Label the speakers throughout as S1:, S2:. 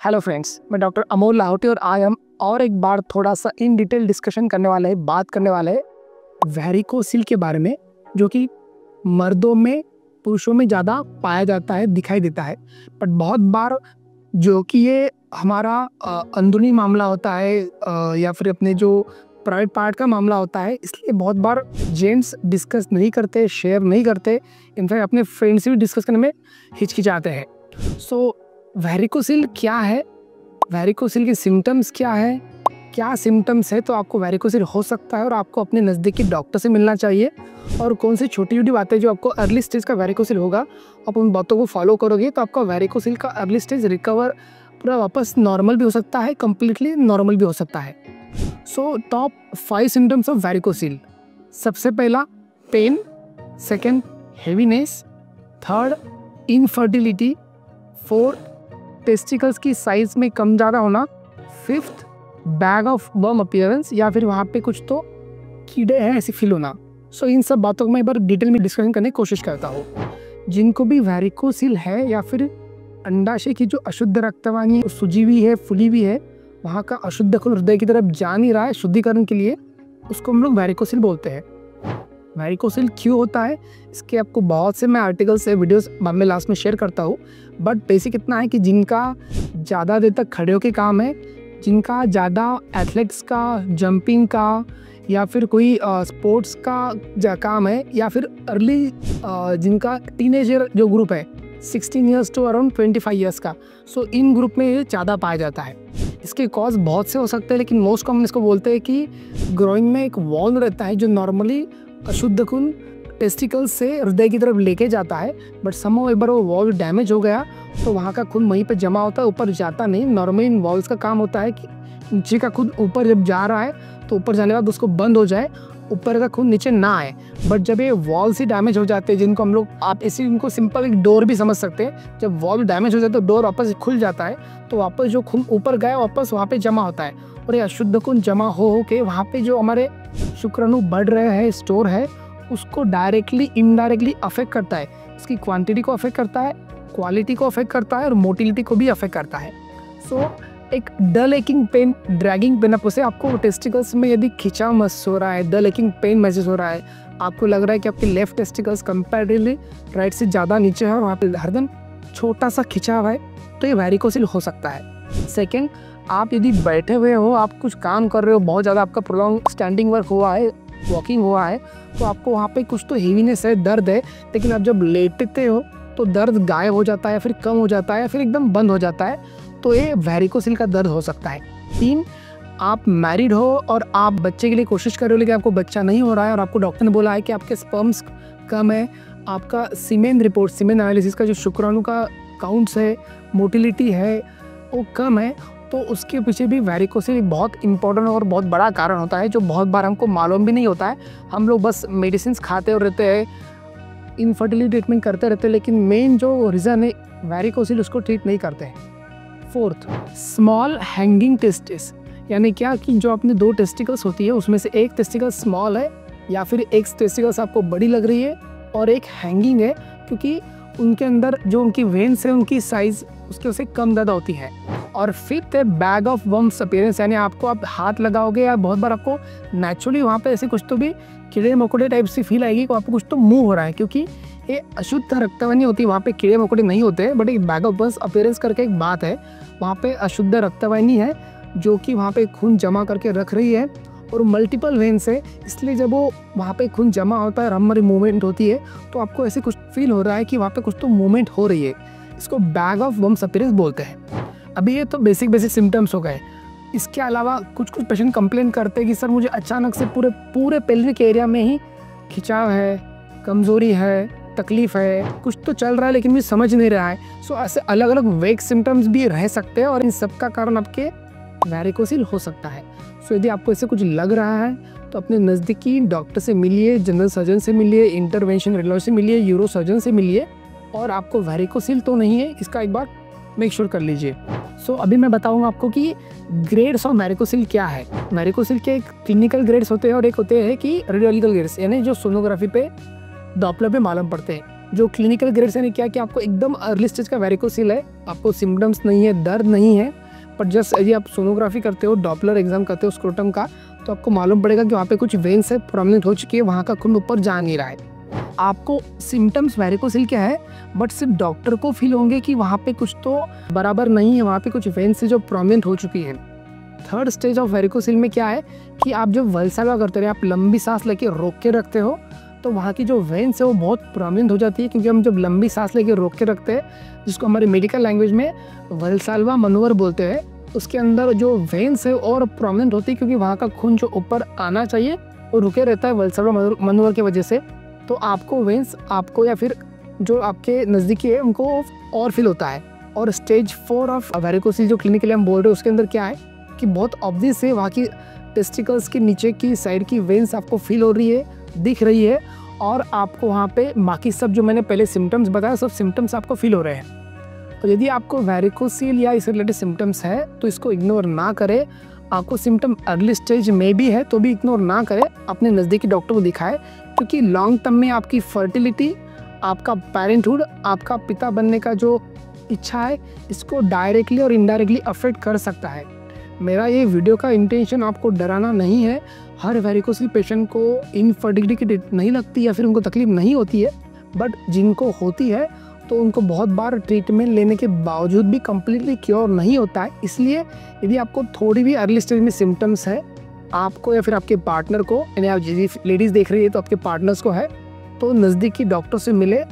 S1: Hello friends, मैं doctor Amol Lahoti और आज हम और एक बार थोड़ा सा इन डिटेल डिस्कशन करने वाले हैं, बात करने वाले हैं वेरिकोसिल के बारे में, जो कि मर्दों में पुरुषों में ज़्यादा पाया जाता है, दिखाई देता है। बट बहुत बार जो कि ये हमारा अंदरूनी मामला होता है या फिर अपने जो प्राइवेट पार्ट का मामला होता है, इसलिए बहुत बार जेंट्स डिस्कस नहीं करते, शेयर नहीं करते, इनफैक्ट अपने फ्रेंड्स से भी डिस्कस करने में हिचकिचाते हैं। सो वेरिकोसिल क्या है, वेरिकोसिल के सिम्टम्स क्या है, क्या सिम्टम्स है तो आपको वेरिकोसिल हो सकता है और आपको अपने नज़दीकी डॉक्टर से मिलना चाहिए। और कौन सी छोटी छोटी बातें जो आपको अर्ली स्टेज का वेरिकोसिल होगा, आप उन बातों को फॉलो करोगे तो आपका वेरिकोसिल का अर्ली स्टेज रिकवर पूरा वापस नॉर्मल भी हो सकता है, कम्प्लीटली नॉर्मल भी हो सकता है। So top 5 symptoms of varicocele. सबसे पहला pain, second heaviness, third infertility, fourth testicles की साइज में कम ज़्यादा होना, fifth bag of worm appearance या फिर वहाँ पे कुछ तो कीड़े हैं ऐसे फील होना। सो इन सब बातों को मैं एक बार डिटेल में डिस्कशन करने की कोशिश करता हूँ। जिनको भी वेरिकोसिल है या फिर अंडाशय की जो अशुद्ध रक्तवाहिनी सूजी हुई है, फुली हुई है, वहाँ का अशुद्ध खून हृदय की तरफ जा नहीं रहा है शुद्धिकरण के लिए, उसको हम लोग वेरिकोसिल बोलते हैं। वेरिकोसिल क्यों होता है, इसके आपको बहुत से मैं आर्टिकल्स से वीडियोस में लास्ट में शेयर करता हूँ। बट बेसिक इतना है कि जिनका ज़्यादा देर तक खड़े होकर काम है, जिनका ज़्यादा एथलेट्स का, जंपिंग का या फिर कोई स्पोर्ट्स का काम है, या फिर अर्ली जिनका टीनेजर जो ग्रुप है 16 ईयर्स टू अराउंड 25 ईयर्स का, सो इन ग्रुप में ये ज़्यादा पाया जाता है। इसके कॉज बहुत से हो सकते हैं, लेकिन मोस्ट कॉमन इसको बोलते हैं कि ग्रोइंग में एक वॉल्व रहता है जो नॉर्मली अशुद्ध खून टेस्टिकल से हृदय की तरफ लेके जाता है। बट समहाउ एक बार वो वॉल्व डैमेज हो गया तो वहाँ का खून वहीं पे जमा होता है, ऊपर जाता नहीं। नॉर्मली इन वॉल्व्स का काम होता है कि नीचे का खून ऊपर जब जा रहा है तो ऊपर जाने के बाद उसको बंद हो जाए, ऊपर का खून नीचे ना आए। बट जब ये वॉल्व्स ही डैमेज हो जाते हैं, जिनको हम लोग आप ऐसे इनको सिंपल एक डोर भी समझ सकते हैं, जब वॉल्व डैमेज हो जाए तो डोर वापस खुल जाता है, तो वापस जो खून ऊपर गया वापस वहाँ पे जमा होता है। और ये अशुद्ध खून जमा हो के वहाँ पे जो हमारे शुक्राणु बढ़ रहे हैं, स्टोर है, उसको डायरेक्टली इनडायरेक्टली अफेक्ट करता है। इसकी क्वांटिटी को अफेक्ट करता है, क्वालिटी को अफेक्ट करता है और मोटिलिटी को भी अफेक्ट करता है। सो एक डल एकिंग पेन, ड्रैगिंग पेन, आपको टेस्टिकल्स में यदि खिंचाव महसूस हो रहा है, डल एकिंग पेन महसूस हो रहा है, आपको लग रहा है कि आपके लेफ्ट टेस्टिकल्स कंपैरेटिवली राइट से ज़्यादा नीचे है और वहाँ पे हरदम छोटा सा खिंचाव है, तो ये वेरिकोसिल हो सकता है। सेकेंड, आप यदि बैठे हुए हो, आप कुछ काम कर रहे हो, बहुत ज़्यादा आपका प्रोलॉन्ग स्टैंडिंग वर्क हुआ है, वॉकिंग हुआ है, तो आपको वहाँ पे कुछ तो हेवीनेस है, दर्द है, लेकिन आप जब लेटते हो तो दर्द गायब हो जाता है, फिर कम हो जाता है, फिर एकदम बंद हो जाता है, तो ये वेरिकोसिल का दर्द हो सकता है। 3, आप मैरिड हो और आप बच्चे के लिए कोशिश कर रहे हो लेकिन आपको बच्चा नहीं हो रहा है और आपको डॉक्टर ने बोला है कि आपके स्पर्म्स कम है, आपका सीमेन रिपोर्ट, सीमेन एनालिसिस का जो शुक्राणु का काउंट्स है, मोटिलिटी है, वो कम है, तो उसके पीछे भी वेरिकोसिल बहुत इंपॉर्टेंट और बहुत बड़ा कारण होता है, जो बहुत बार हमको मालूम भी नहीं होता है। हम लोग बस मेडिसिन खाते और रहते हैं, इनफर्टिलिटी ट्रीटमेंट करते रहते हैं, लेकिन मेन जो रीज़न है वेरिकोसिल उसको ट्रीट नहीं करते हैं। 4th, स्मॉल हैंगिंग टेस्टिस, यानी क्या कि जो अपने 2 टेस्टिकल्स होती है उसमें से एक टेस्टिकल स्मॉल है या फिर एक टेस्टिकल्स आपको बड़ी लग रही है और एक हैंगिंग है, क्योंकि उनके अंदर जो उनकी वेन्स है उनकी साइज़ उसके से कम ज़्यादा होती है। और 5th है बैग ऑफ वर्म्स अपीयरेंस, यानी आपको आप हाथ लगाओगे या बहुत बार आपको नेचुरली वहाँ पे ऐसे कुछ तो भी कीड़े मकोड़े टाइप से फील आएगी कि आपको कुछ तो मूव हो रहा है, क्योंकि ये अशुद्ध रक्तवाहिनी होती है, वहाँ पे कीड़े मकोड़े नहीं होते, बट एक बैग ऑफ वर्म्स अपीयरेंस करके एक बात है, वहाँ पे अशुद्ध रक्तवाहिनी है जो कि वहाँ पे खून जमा करके रख रही है और मल्टीपल वेन्स है, इसलिए जब वो वहाँ पे खून जमा होता है, हमारी मूवमेंट होती है, तो आपको ऐसे कुछ फील हो रहा है कि वहाँ पे कुछ तो मूवमेंट हो रही है। इसको बैग ऑफ वर्म्स अपीयरेंस बोलते हैं। अभी ये तो बेसिक सिम्टम्स हो गए। इसके अलावा कुछ पेशेंट कंप्लेन करते हैं कि सर मुझे अचानक से पूरे पेल्विक एरिया में ही खिंचाव है, कमज़ोरी है, तकलीफ़ है, कुछ तो चल रहा है लेकिन मुझे समझ नहीं रहा है। सो ऐसे अलग अलग वेग सिम्टम्स भी रह सकते हैं और इन सब का कारण आपके वेरिकोसिल हो सकता है। सो यदि आपको ऐसे कुछ लग रहा है तो अपने नज़दीकी डॉक्टर से मिलिए, जनरल सर्जन से मिलिए, इंटरवेंशन रेडियोलॉजी से मिलिए, यूरो सर्जन से मिलिए, और आपको वेरिकोसिल तो नहीं है इसका एक बार मेक श्योर कर लीजिए। सो अभी मैं बताऊंगा आपको कि ग्रेड्स ऑफ वेरिकोसिल क्या है। वेरिकोसिल के एक क्लिनिकल ग्रेड्स होते हैं और एक होते हैं कि रेडियोलॉजिकल ग्रेड्स, यानी जो सोनोग्राफी पे डॉपलर पे मालूम पड़ते हैं। जो क्लिनिकल ग्रेड्स यानी क्या कि आपको एकदम अर्ली स्टेज का वेरिकोसिल है, आपको सिम्टम्स नहीं है, दर्द नहीं है, पर जस्ट यदि आप सोनोग्राफी करते हो, डॉपलर एग्जाम करते हो स्क्रोटम का, तो आपको मालूम पड़ेगा कि वहाँ पे कुछ वेन्स है प्रोमिनेंट हो चुकी है, वहाँ का खून ऊपर जा नहीं रहा है। आपको सिम्टम्स वेरिकोसिल क्या है, बट सिर्फ डॉक्टर को फील होंगे कि वहाँ पे कुछ तो बराबर नहीं है, वहाँ पे कुछ वेन्स है जो प्रोमिनेंट हो चुकी है। थर्ड स्टेज ऑफ वेरिकोसिल में क्या है कि आप जब वल्सावा करते हो, आप लंबी सांस लेके रोक के रखते हो, तो वहाँ की जो वेन्स है वो बहुत प्रोमिनेंट हो जाती है, क्योंकि हम जब लंबी सांस लेके रोक के रखते हैं, जिसको हमारे मेडिकल लैंग्वेज में वल्सावा मनोवर बोलते हैं, उसके अंदर जो वेन्स है और प्रोमिनेंट होती है, क्योंकि वहाँ का खून जो ऊपर आना चाहिए वो रुके रहता है वल्सावा मनोवर की वजह से। तो आपको वेन्स आपको या फिर जो आपके नज़दीकी है उनको और फील होता है। और स्टेज 4 ऑफ वेरिकोसिल जो क्लिनिकली हम बोल रहे हैं उसके अंदर क्या है कि बहुत ऑब्वियस है, वहाँ की टेस्टिकल्स के नीचे की साइड की वेन्स आपको फील हो रही है, दिख रही है, और आपको वहाँ पे बाकी सब जो मैंने पहले सिम्टम्स बताया सब सिम्टम्स आपको फील हो रहे हैं। तो यदि आपको वेरिकोसिल या इससे रिलेटेड सिम्टम्स है तो इसको इग्नोर ना करें। आपको सिम्टम अर्ली स्टेज में भी है तो भी इग्नोर ना करें, अपने नज़दीकी डॉक्टर को दिखाएं, क्योंकि लॉन्ग टर्म में आपकी फर्टिलिटी, आपका पेरेंटहुड, आपका पिता बनने का जो इच्छा है, इसको डायरेक्टली और इनडायरेक्टली अफेक्ट कर सकता है। मेरा ये वीडियो का इंटेंशन आपको डराना नहीं है। हर वेरिकोसिल पेशेंट को इनफर्टिलिटी की डेट नहीं लगती या फिर उनको तकलीफ नहीं होती है, बट जिनको होती है तो उनको बहुत बार ट्रीटमेंट लेने के बावजूद भी कम्प्लीटली क्योर नहीं होता है। इसलिए यदि आपको थोड़ी भी अर्ली स्टेज में सिम्टम्स है, आपको या फिर आपके पार्टनर को, यानी आप यदि लेडीज़ देख रही है तो आपके पार्टनर्स को है, तो नज़दीकी डॉक्टर से मिले,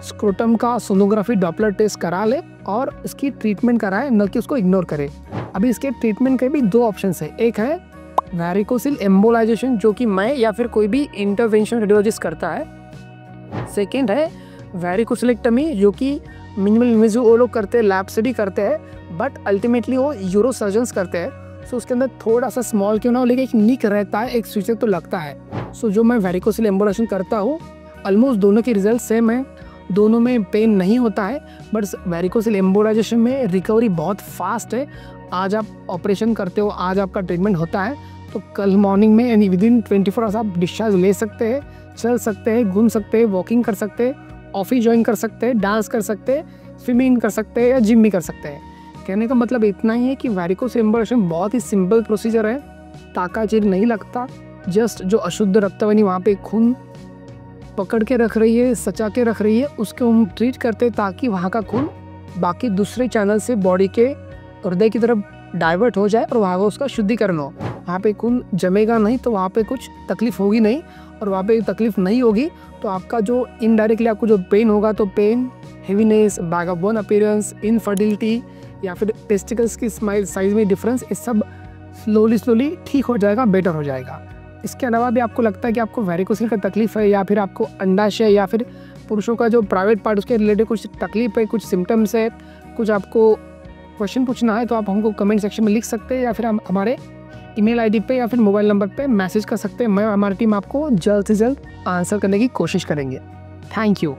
S1: स्क्रोटम का सोनोग्राफी डॉपलर टेस्ट करा ले और इसकी ट्रीटमेंट कराएं, न कि उसको इग्नोर करें। अभी इसके ट्रीटमेंट के भी 2 ऑप्शंस है। एक है वेरिकोसिल एम्बोलाइजेशन, जो कि मैं या फिर कोई भी इंटरवेंशन रेडियोलॉजिस्ट करता है। सेकेंड है वेरिकोसिलेक्टमी, जो कि मिनिमल इन्वेसिव वो लोग करते हैं, लैब से भी करते हैं, बट अल्टीमेटली वो यूरो सर्जन्स करते हैं। सो उसके अंदर थोड़ा सा स्मॉल क्यों ना हो, लेकिन एक निक रहता है, एक स्विचर तो लगता है। सो जो मैं वेरिकोसिल एम्बोलाइजेशन करता हूँ, ऑलमोस्ट दोनों के रिजल्ट सेम है, दोनों में पेन नहीं होता है, बट वेरिकोसिल एम्बोलाइजेशन में रिकवरी बहुत फास्ट है। आज आप ऑपरेशन करते हो, आज आपका ट्रीटमेंट होता है, तो कल मॉर्निंग में यानी विदिन 24 आवर्स आप डिस्चार्ज ले सकते हैं, चल सकते हैं, घूम सकते हैं, वॉकिंग कर सकते हैं, ऑफिस ज्वाइन कर सकते हैं, डांस कर सकते हैं, स्विमिंग कर सकते हैं या जिम भी कर सकते हैं। कहने का मतलब इतना ही है कि वेरिकोसिल एम्बोलाइजेशन बहुत ही सिंपल प्रोसीजर है, टाका चीर नहीं लगता, जस्ट जो अशुद्ध रक्तवाहिनी वहाँ पे खून पकड़ के रख रही है, सचा के रख रही है, उसको हम ट्रीट करते हैं ताकि वहाँ का खून बाकी दूसरे चैनल से बॉडी के हृदय की तरफ डाइवर्ट हो जाए और वहाँ का उसका शुद्धिकरण हो। वहाँ पे खून जमेगा नहीं तो वहाँ पे कुछ तकलीफ होगी नहीं, और वहाँ पे तकलीफ नहीं होगी तो आपका जो इनडायरेक्टली आपको जो पेन होगा, तो pain, heaviness, back of bone appearance, infertility या फिर टेस्टिकल्स की स्माइल साइज में डिफरेंस, ये सब स्लोली ठीक हो जाएगा, बेटर हो जाएगा। इसके अलावा भी आपको लगता है कि आपको वेरिकोसिल का तकलीफ है, या फिर आपको अंडाशय या फिर पुरुषों का जो प्राइवेट पार्ट उसके रिलेटेड कुछ तकलीफ है, कुछ सिम्टम्स है, कुछ आपको क्वेश्चन पूछना है, तो आप हमको कमेंट सेक्शन में लिख सकते हैं, या फिर हम हमारे ईमेल आईडी पे या फिर मोबाइल नंबर पे मैसेज कर सकते हैं। मैं, हमारी टीम आपको जल्द से जल्द आंसर करने की कोशिश करेंगे। Thank you.